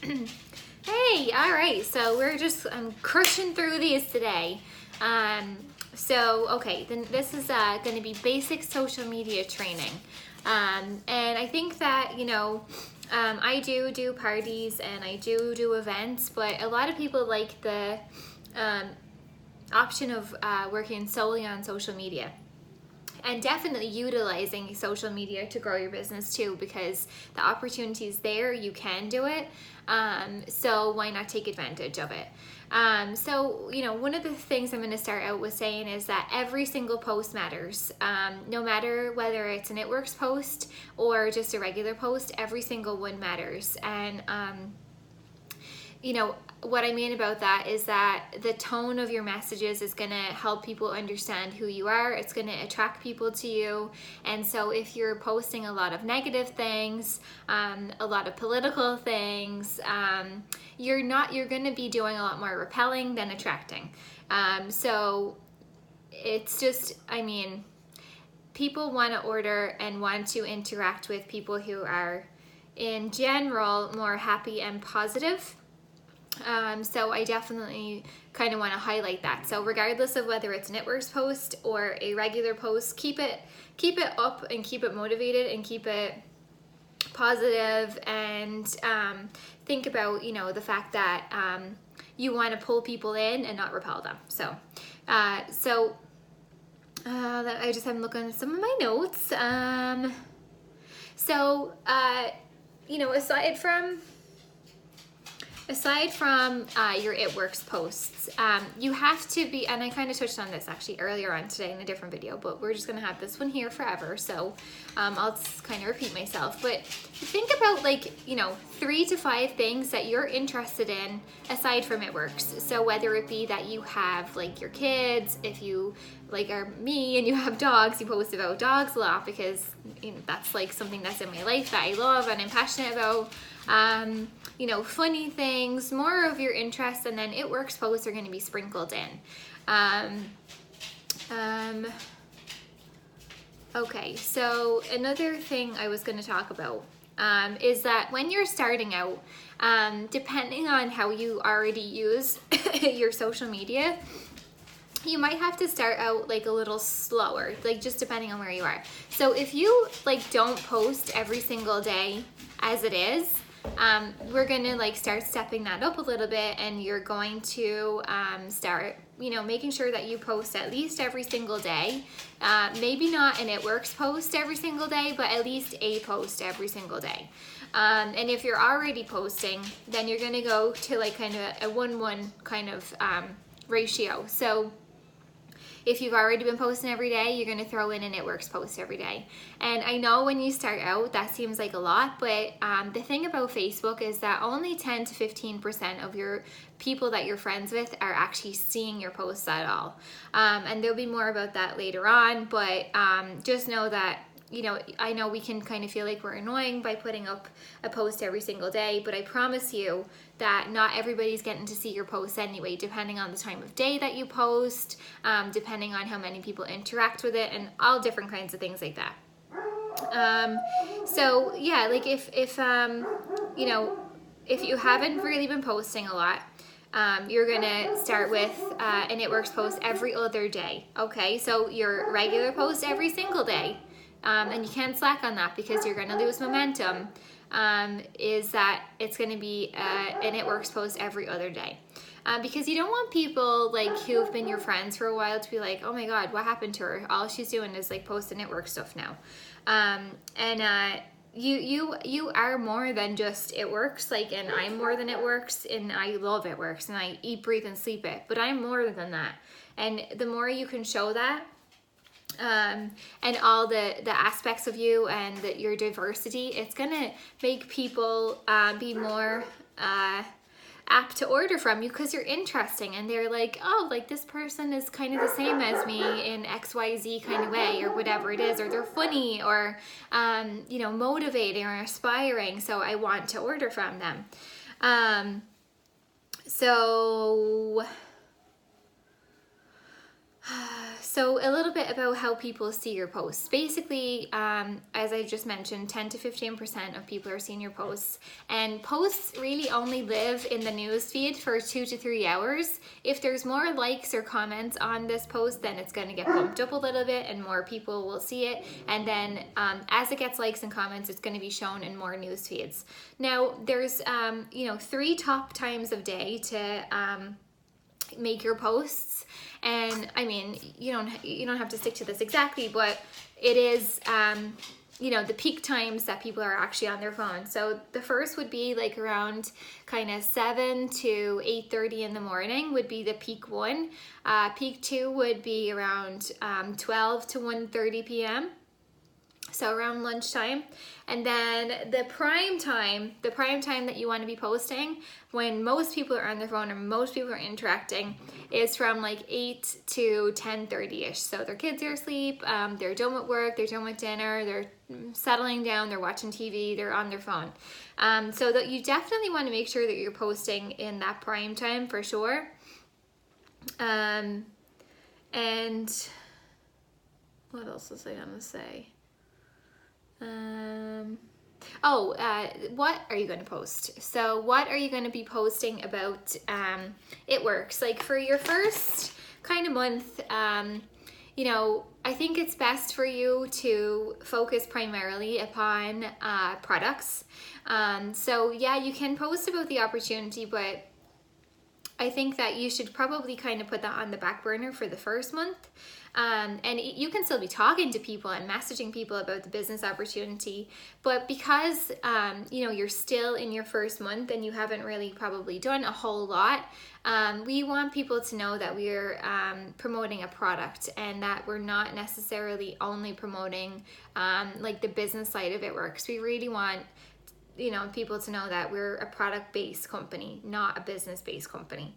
Hey, all right. So we're just crushing through these today. Okay, then this is going to be basic social media training. And I think that, I do parties and I do events, but a lot of people like the option of working solely on social media. And definitely utilizing social media to grow your business too, because the opportunity is there, you can do it. So why not take advantage of it? One of the things I'm going to start out with saying is that every single post matters. No matter whether it's an It Works post or just a regular post, every single one matters. And what I mean about that is that the tone of your messages is going to help people understand who you are. It's going to attract people to you. And so if you're posting a lot of negative things, a lot of political things, you're going to be doing a lot more repelling than attracting. So it's just, people want to order and want to interact with people who are in general more happy and positive. So I definitely kind of want to highlight that. So regardless of whether it's an It Works post or a regular post, keep it up and keep it motivated and keep it positive, and think about the fact that you want to pull people in and not repel them. I just am looking at some of my notes. Aside from your It Works posts, you have to be, and I kind of touched on this actually earlier on today in a different video, but we're just going to have this one here forever, so I'll just kind of repeat myself. But think about 3 to 5 things that you're interested in aside from It Works. So whether it be that you have your kids, if you are me and you have dogs, you post about dogs a lot because that's something that's in my life that I love and I'm passionate about. Funny things, more of your interests, and then It Works posts are going to be sprinkled in. Okay, so another thing I was going to talk about is that when you're starting out, depending on how you already use your social media, you might have to start out a little slower, just depending on where you are. So if you don't post every single day as it is, we're gonna start stepping that up a little bit, and you're going to start making sure that you post at least every single day. Maybe not an It Works post every single day, but at least a post every single day. And if you're already posting, then you're gonna go to kind of a 1-1 kind of ratio. So if you've already been posting every day, you're going to throw in an It Works post every day. And I know when you start out, that seems like a lot, but the thing about Facebook is that only 10 to 15% of your people that you're friends with are actually seeing your posts at all. And there'll be more about that later on, but just know that I know we can kind of feel like we're annoying by putting up a post every single day, but I promise you that not everybody's getting to see your posts anyway, depending on the time of day that you post, depending on how many people interact with it, and all different kinds of things like that. If you haven't really been posting a lot, you're gonna start with an It Works post every other day. Okay, so your regular post every single day. And you can't slack on that because you're going to lose momentum, is that it's going to be an It Works post every other day. Because you don't want people who've been your friends for a while to be like, oh my God, what happened to her? All she's doing is posting It Works stuff now. You are more than just It Works, and I'm more than It Works, and I love It Works, and I eat, breathe, and sleep it, but I'm more than that. And the more you can show that, and all the aspects of you and your diversity, it's gonna make people be more apt to order from you because you're interesting, and they're like, oh, this person is kind of the same as me in XYZ kind of way, or whatever it is, or they're funny, or motivating or inspiring, so I want to order from them. So a little bit about how people see your posts. Basically, as I just mentioned, 10 to 15% of people are seeing your posts, and posts really only live in the news feed for 2 to 3 hours. If there's more likes or comments on this post, then it's going to get bumped up a little bit and more people will see it. And then as it gets likes and comments, it's going to be shown in more news feeds. Now, there's 3 top times of day to make your posts. And I mean, you don't have to stick to this exactly, but it is the peak times that people are actually on their phone. So the first would be like around kind of 7 to 8:30 in the morning would be the peak one. Peak 2 would be around 12 to 1:30 p.m. So around lunchtime. And then the prime time that you want to be posting when most people are on their phone or most people are interacting is from like 8 to 10:30ish. So their kids are asleep, they're done with work, they're done with dinner, they're settling down, they're watching TV, they're on their phone. So that you definitely want to make sure that you're posting in that prime time for sure. And what else was I gonna say? What are you going to post? So what are you going to be posting about It Works? Like for your first kind of month, I think it's best for you to focus primarily upon products. So yeah, you can post about the opportunity, but I think that you should probably kind of put that on the back burner for the first month. And you can still be talking to people and messaging people about the business opportunity, but because you're still in your first month and you haven't really probably done a whole lot, we want people to know that we're promoting a product and that we're not necessarily only promoting like the business side of It Works. We really want people to know that we're a product-based company, not a business-based company.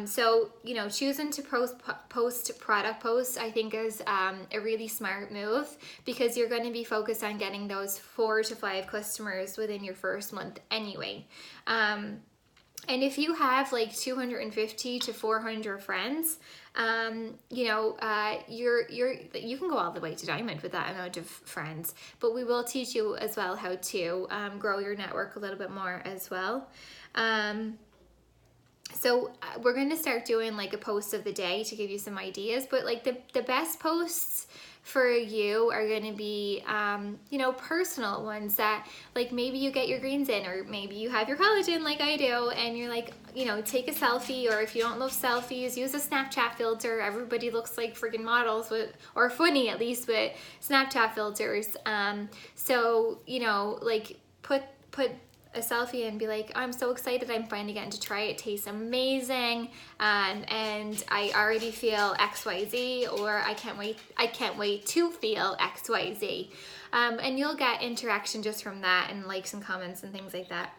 So choosing to post product posts, I think is a really smart move, because you're going to be focused on getting those 4 to 5 customers within your first month anyway. And if you have like 250 to 400 friends, you can go all the way to diamond with that amount of friends. But we will teach you as well how to grow your network a little bit more as well. So we're going to start doing like a post of the day to give you some ideas. But like the best posts for you are going to be personal ones that like maybe you get your greens in, or maybe you have your collagen like I do, and you're like take a selfie, or if you don't love selfies, use a Snapchat filter. Everybody looks like freaking models or funny at least with Snapchat filters. So like put a selfie and be like, I'm so excited, I'm finally getting to try it. It tastes amazing, and I already feel XYZ, or I can't wait to feel XYZ. And you'll get interaction just from that, and likes and comments and things like that.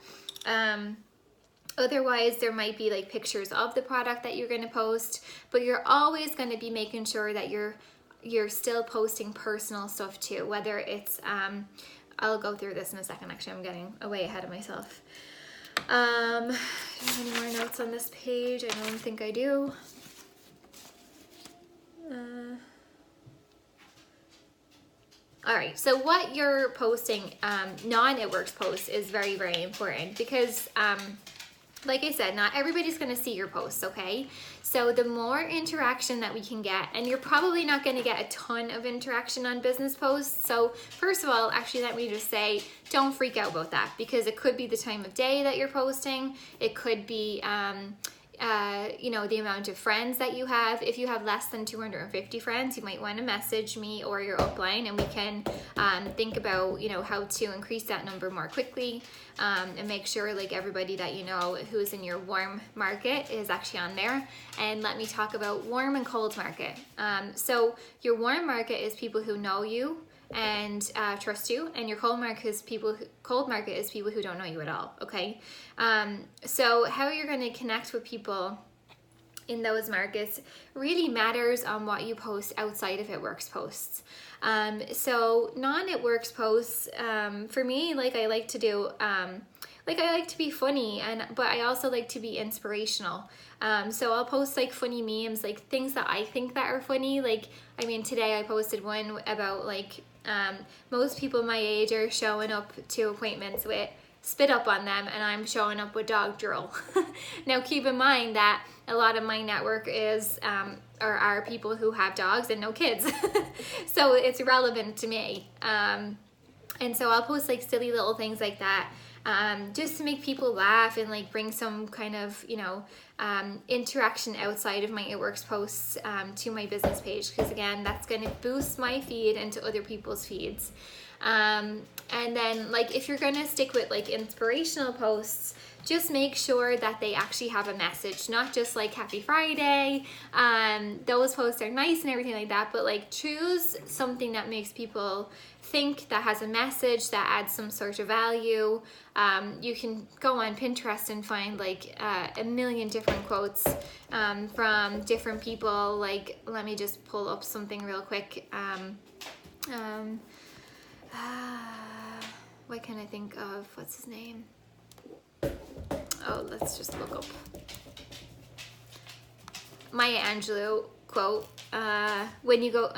Otherwise, there might be like pictures of the product that you're going to post, but you're always going to be making sure that you're still posting personal stuff too, whether it's I'll go through this in a second. Actually, I'm getting way ahead of myself. Do I have any more notes on this page? I don't think I do. All right, so what you're posting, non-It Works posts, is very, very important, because like I said, not everybody's going to see your posts, okay? So the more interaction that we can get, and you're probably not going to get a ton of interaction on business posts. So first of all, actually, let me just say, don't freak out about that, because it could be the time of day that you're posting. It could be the amount of friends that you have. If you have less than 250 friends, you might want to message me or your upline, and we can think about how to increase that number more quickly, and make sure like everybody that who's in your warm market is actually on there. And let me talk about warm and cold market. So your warm market is people who know you and trust you, and your cold market is people who don't know you at all. Okay, so how you're going to connect with people in those markets really matters on what you post outside of It Works posts. So non-It Works posts, for me, like I like to do like I like to be funny, but I also like to be inspirational. So I'll post like funny memes, like things that I think that are funny. Like, I mean, today I posted one about like most people my age are showing up to appointments with spit up on them, and I'm showing up with dog drool. Now keep in mind that a lot of my network is or are people who have dogs and no kids. So it's relevant to me. And so I'll post like silly little things like that, just to make people laugh and like bring some kind of, you know, interaction outside of my It Works posts to my business page, because again, that's going to boost my feed into other people's feeds. And then like if you're going to stick with like inspirational posts, just make sure that they actually have a message, not just like Happy Friday. Those posts are nice and everything like that, but like choose something that makes people think, that has a message, that adds some sort of value. You can go on Pinterest and find like a million different quotes from different people. Like, let me just pull up something real quick. What can I think of? What's his name? Oh, let's just look up. Maya Angelou quote, when you go,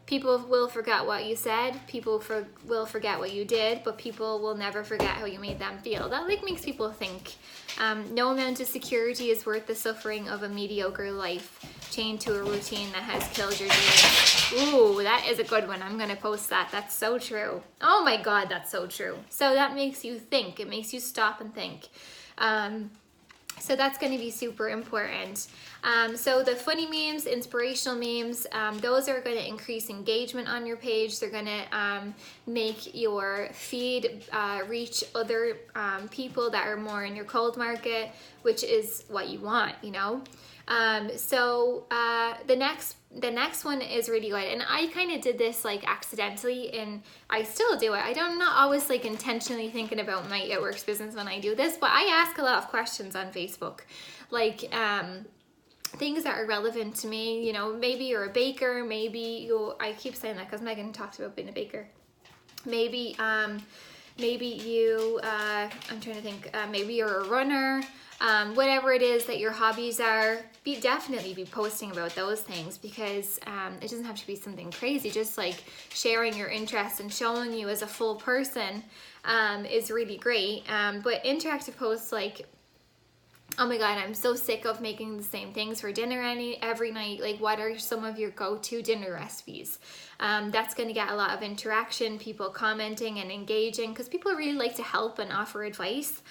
people will forget what you said, people will forget what you did, but people will never forget how you made them feel. That like makes people think. No amount of security is worth the suffering of a mediocre life, chained to a routine that has killed your dreams. Ooh, that is a good one. I'm gonna post that. That's so true. Oh my God, that's so true. So that makes you think. It makes you stop and think. So that's going to be super important. So the funny memes, inspirational memes, those are going to increase engagement on your page. They're going to make your feed reach other people that are more in your cold market, which is what you want, you know. So the next one is really good, and I kind of did this like accidentally, and I still do it. I'm not always like intentionally thinking about my It Works business when I do this, but I ask a lot of questions on Facebook, like things that are relevant to me. You know, maybe you're a baker, maybe I keep saying that because Megan talks about being a baker. Maybe you I'm trying to think, maybe you're a runner. Whatever it is that your hobbies are, definitely be posting about those things, because it doesn't have to be something crazy. Just like sharing your interests and showing you as a full person is really great. But interactive posts like, oh my God, I'm so sick of making the same things for dinner every night. Like, what are some of your go-to dinner recipes? That's going to get a lot of interaction, people commenting and engaging, because people really like to help and offer advice.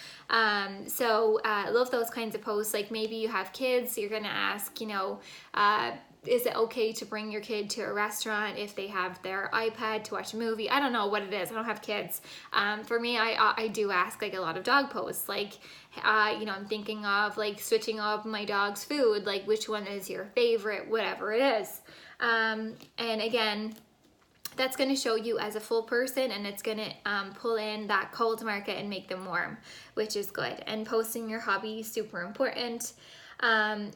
So I love those kinds of posts. Like maybe you have kids, so you're going to ask, you know, is it okay to bring your kid to a restaurant if they have their iPad to watch a movie? I don't know what it is. I don't have kids. For me, I do ask like a lot of dog posts. Like, you know, I'm thinking of like switching up my dog's food. Like, which one is your favorite? Whatever it is. And again, that's going to show you as a full person, and it's going to pull in that cold market and make them warm, which is good. And posting your hobby is super important.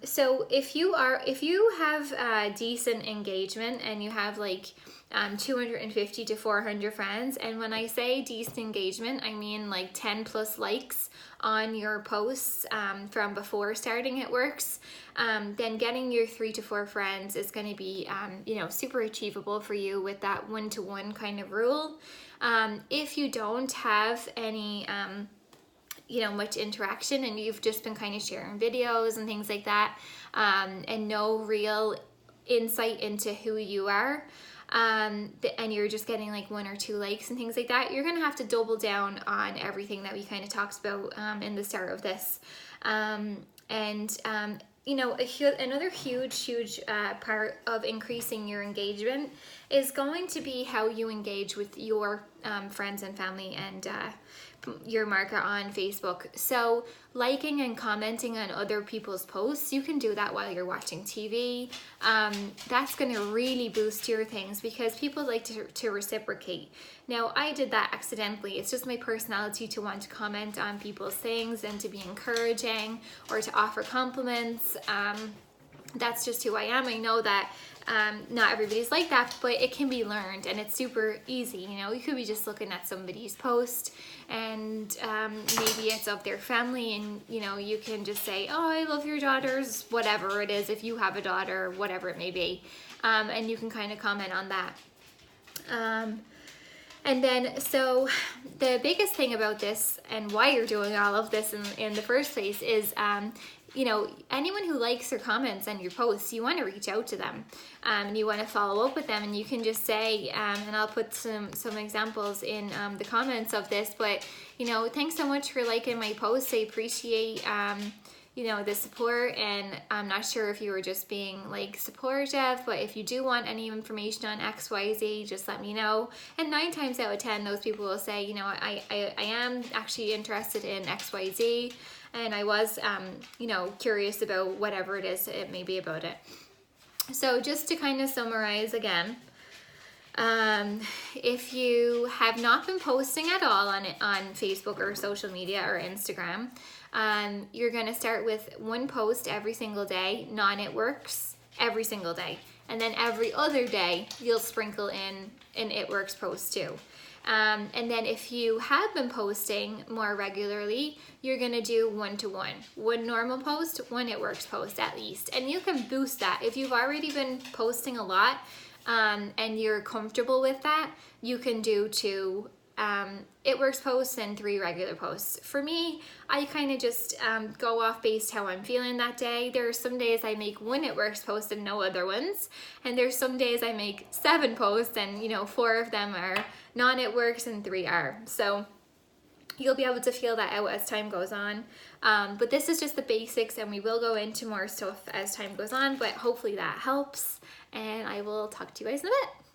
So if you have decent engagement and you have like 250 to 400 friends, and when I say decent engagement, I mean like 10 plus likes on your posts from before starting It Works, then getting your 3 to 4 friends is going to be you know, super achievable for you with that 1-to-1 kind of rule. If you don't have any you know, much interaction, and you've just been kind of sharing videos and things like that, and no real insight into who you are, and you're just getting like 1 or 2 likes and things like that, you're gonna have to double down on everything that we kind of talked about in the start of this. You know, another huge part of increasing your engagement is going to be how you engage with your friends and family and your market on Facebook. So liking and commenting on other people's posts, you can do that while you're watching TV. That's going to really boost your things, because people like to reciprocate. Now, I did that accidentally. It's just my personality to want to comment on people's things and to be encouraging or to offer compliments. that's just who I am. I know that not everybody's like that, but it can be learned and it's super easy. You know, you could be just looking at somebody's post and maybe it's of their family, and you know, you can just say, oh, I love your daughters, whatever it is, if you have a daughter, whatever it may be, and you can kind of comment on that. And then, so the biggest thing about this and why you're doing all of this in the first place is, you know, anyone who likes or comments on your posts, you want to reach out to them, and you want to follow up with them, and you can just say, and I'll put some examples in the comments of this, but, you know, thanks so much for liking my post. I appreciate, you know, the support, and I'm not sure if you were just being like supportive, but if you do want any information on XYZ, just let me know. And 9 times out of 10, those people will say, you know, I am actually interested in XYZ, and I was, you know, curious about whatever it is it may be about it. So just to kind of summarize again, if you have not been posting at all on Facebook or social media or Instagram, you're going to start with 1 post every single day, non-it works, every single day. And then every other day, you'll sprinkle in an it works post too. And then if you have been posting more regularly, you're going to do 1-to-1. 1 normal post, 1 it works post at least. And you can boost that. If you've already been posting a lot, and you're comfortable with that, you can do 2 it works posts and 3 regular posts. For me, I kind of just go off based how I'm feeling that day. There are some days I make 1 it works post and no other ones, and there's some days I make 7 posts and, you know, 4 of them are non-it works and 3 are. So you'll be able to feel that out as time goes on. But this is just the basics, and we will go into more stuff as time goes on, but hopefully that helps, and I will talk to you guys in a bit.